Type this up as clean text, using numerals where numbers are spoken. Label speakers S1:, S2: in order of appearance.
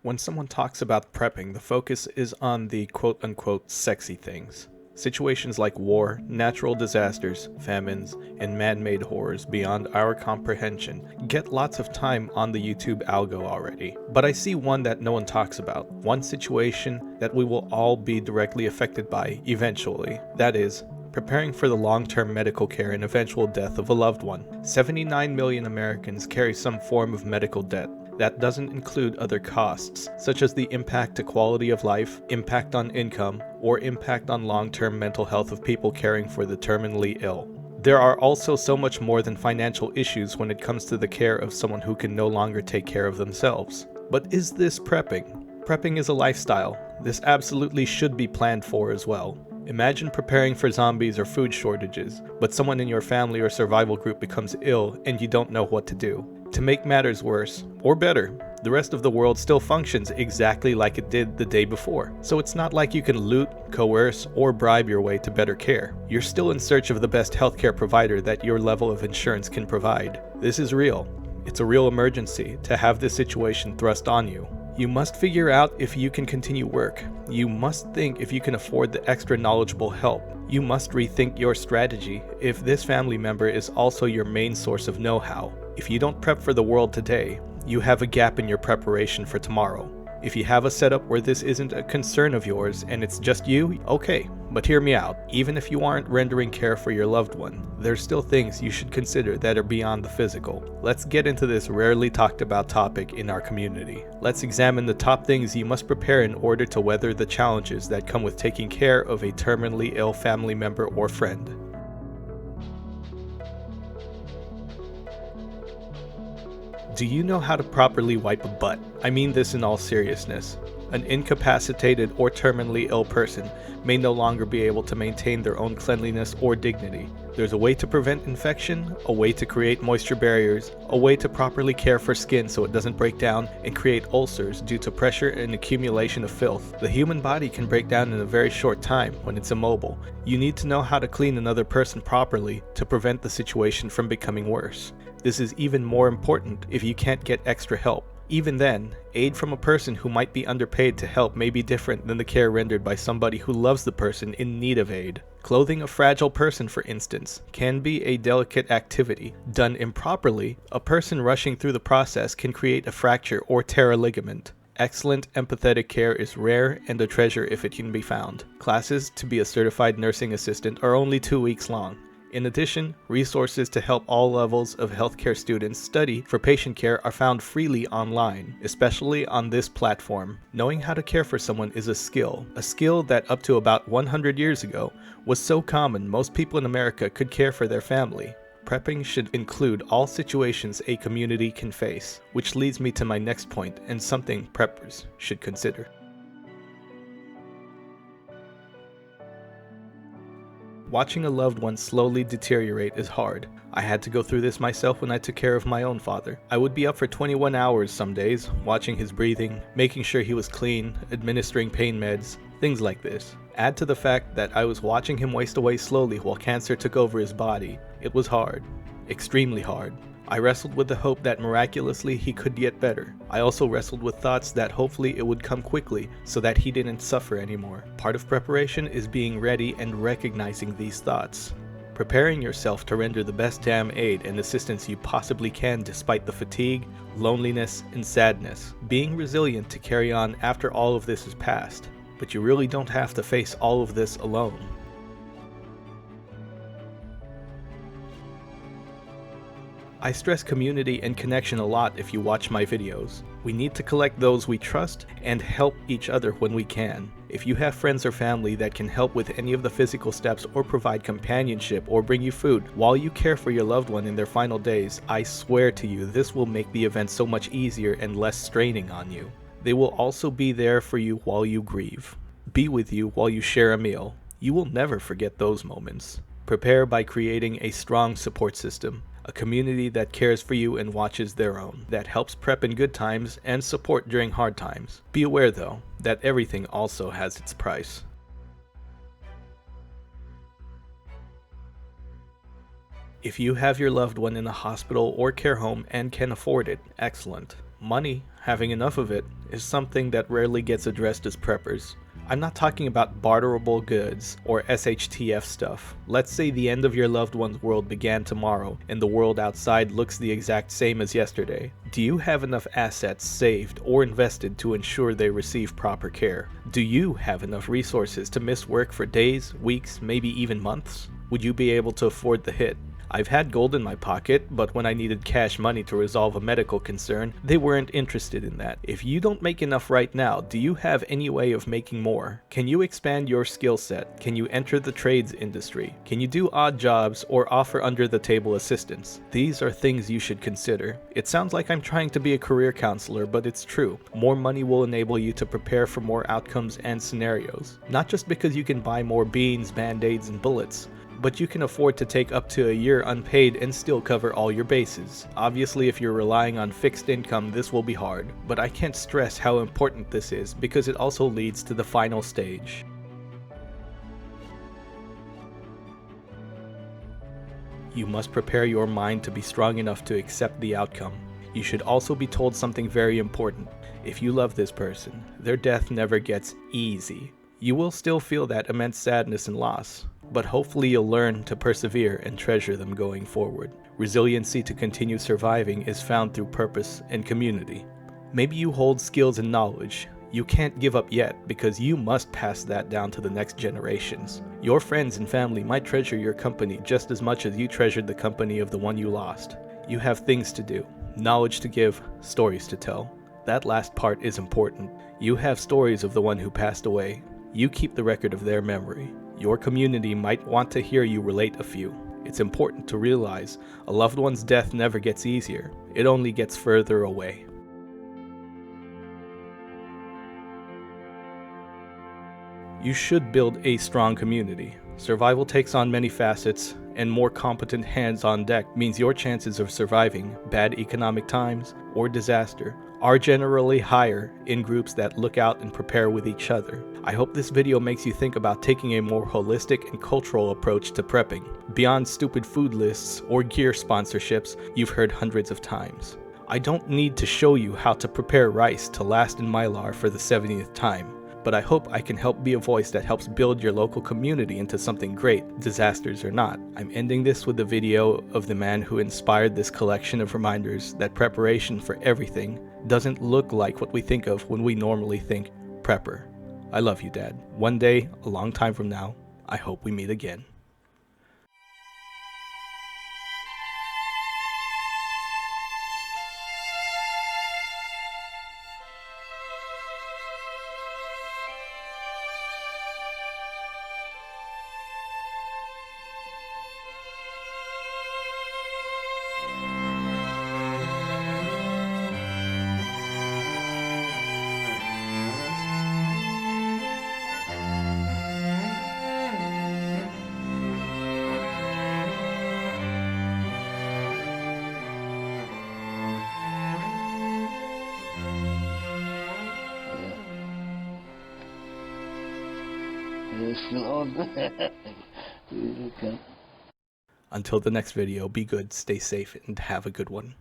S1: When someone talks about prepping, the focus is on the quote-unquote sexy things. Situations like war, natural disasters, famines, and man-made horrors beyond our comprehension get lots of time on the YouTube algo already. But I see one that no one talks about, one situation that we will all be directly affected by eventually. That is, preparing for the long-term medical care and eventual death of a loved one. 79 million Americans carry some form of medical debt. That doesn't include other costs, such as the impact to quality of life, impact on income, or impact on long-term mental health of people caring for the terminally ill. There are also so much more than financial issues when it comes to the care of someone who can no longer take care of themselves. But is this prepping? Prepping is a lifestyle. This absolutely should be planned for as well. Imagine preparing for zombies or food shortages, but someone in your family or survival group becomes ill and you don't know what to do. To make matters worse, or better, the rest of the world still functions exactly like it did the day before. So it's not like you can loot, coerce, or bribe your way to better care. You're still in search of the best healthcare provider that your level of insurance can provide. This is real. It's a real emergency to have this situation thrust on you. You must figure out if you can continue work. You must think if you can afford the extra knowledgeable help. You must rethink your strategy if this family member is also your main source of know-how. If you don't prep for the world today, you have a gap in your preparation for tomorrow. If you have a setup where this isn't a concern of yours and it's just you, okay, but hear me out. Even if you aren't rendering care for your loved one, there's still things you should consider that are beyond the physical. Let's get into this rarely talked about topic in our community. Let's examine the top things you must prepare in order to weather the challenges that come with taking care of a terminally ill family member or friend. Do you know how to properly wipe a butt? I mean this in all seriousness. An incapacitated or terminally ill person may no longer be able to maintain their own cleanliness or dignity. There's a way to prevent infection, a way to create moisture barriers, a way to properly care for skin so it doesn't break down and create ulcers due to pressure and accumulation of filth. The human body can break down in a very short time when it's immobile. You need to know how to clean another person properly to prevent the situation from becoming worse. This is even more important if you can't get extra help. Even then, aid from a person who might be underpaid to help may be different than the care rendered by somebody who loves the person in need of aid. Clothing a fragile person, for instance, can be a delicate activity. Done improperly, a person rushing through the process can create a fracture or tear a ligament. Excellent empathetic care is rare and a treasure if it can be found. Classes to be a certified nursing assistant are only 2 weeks long. In addition, resources to help all levels of healthcare students study for patient care are found freely online, especially on this platform. Knowing how to care for someone is a skill that up to about 100 years ago was so common most people in America could care for their family. Prepping should include all situations a community can face, which leads me to my next point and something preppers should consider. Watching a loved one slowly deteriorate is hard. I had to go through this myself when I took care of my own father. I would be up for 21 hours some days, watching his breathing, making sure he was clean, administering pain meds, things like this. Add to the fact that I was watching him waste away slowly while cancer took over his body. It was hard. Extremely hard. I wrestled with the hope that miraculously he could get better. I also wrestled with thoughts that hopefully it would come quickly so that he didn't suffer anymore. Part of preparation is being ready and recognizing these thoughts. Preparing yourself to render the best damn aid and assistance you possibly can despite the fatigue, loneliness, and sadness. Being resilient to carry on after all of this is past. But you really don't have to face all of this alone. I stress community and connection a lot if you watch my videos. We need to collect those we trust and help each other when we can. If you have friends or family that can help with any of the physical steps or provide companionship or bring you food while you care for your loved one in their final days, I swear to you this will make the event so much easier and less straining on you. They will also be there for you while you grieve. Be with you while you share a meal. You will never forget those moments. Prepare by creating a strong support system. A community that cares for you and watches their own, that helps prep in good times and support during hard times. Be aware though, that everything also has its price. If you have your loved one in a hospital or care home and can afford it, excellent. Money, having enough of it, is something that rarely gets addressed as preppers. I'm not talking about barterable goods or SHTF stuff. Let's say the end of your loved one's world began tomorrow and the world outside looks the exact same as yesterday. Do you have enough assets saved or invested to ensure they receive proper care? Do you have enough resources to miss work for days, weeks, maybe even months? Would you be able to afford the hit? I've had gold in my pocket, but when I needed cash money to resolve a medical concern, they weren't interested in that. If you don't make enough right now, do you have any way of making more? Can you expand your skill set? Can you enter the trades industry? Can you do odd jobs or offer under-the-table assistance? These are things you should consider. It sounds like I'm trying to be a career counselor, but it's true. More money will enable you to prepare for more outcomes and scenarios. Not just because you can buy more beans, band-aids, and bullets, but you can afford to take up to a year unpaid and still cover all your bases. Obviously, if you're relying on fixed income, this will be hard, but I can't stress how important this is because it also leads to the final stage. You must prepare your mind to be strong enough to accept the outcome. You should also be told something very important. If you love this person, their death never gets easy. You will still feel that immense sadness and loss, but hopefully you'll learn to persevere and treasure them going forward. Resiliency to continue surviving is found through purpose and community. Maybe you hold skills and knowledge you can't give up yet because you must pass that down to the next generations. Your friends and family might treasure your company just as much as you treasured the company of the one you lost. You have things to do, knowledge to give, stories to tell. That last part is important. You have stories of the one who passed away. You keep the record of their memory. Your community might want to hear you relate a few. It's important to realize a loved one's death never gets easier. It only gets further away. You should build a strong community. Survival takes on many facets, and more competent hands on deck means your chances of surviving bad economic times or disaster are generally higher in groups that look out and prepare with each other. I hope this video makes you think about taking a more holistic and cultural approach to prepping, beyond stupid food lists or gear sponsorships you've heard hundreds of times. I don't need to show you how to prepare rice to last in Mylar for the 70th time, but I hope I can help be a voice that helps build your local community into something great, disasters or not. I'm ending this with the video of the man who inspired this collection of reminders that preparation for everything doesn't look like what we think of when we normally think prepper. I love you, Dad. One day, a long time from now, I hope we meet again. Until the next video, be good, stay safe, and have a good one.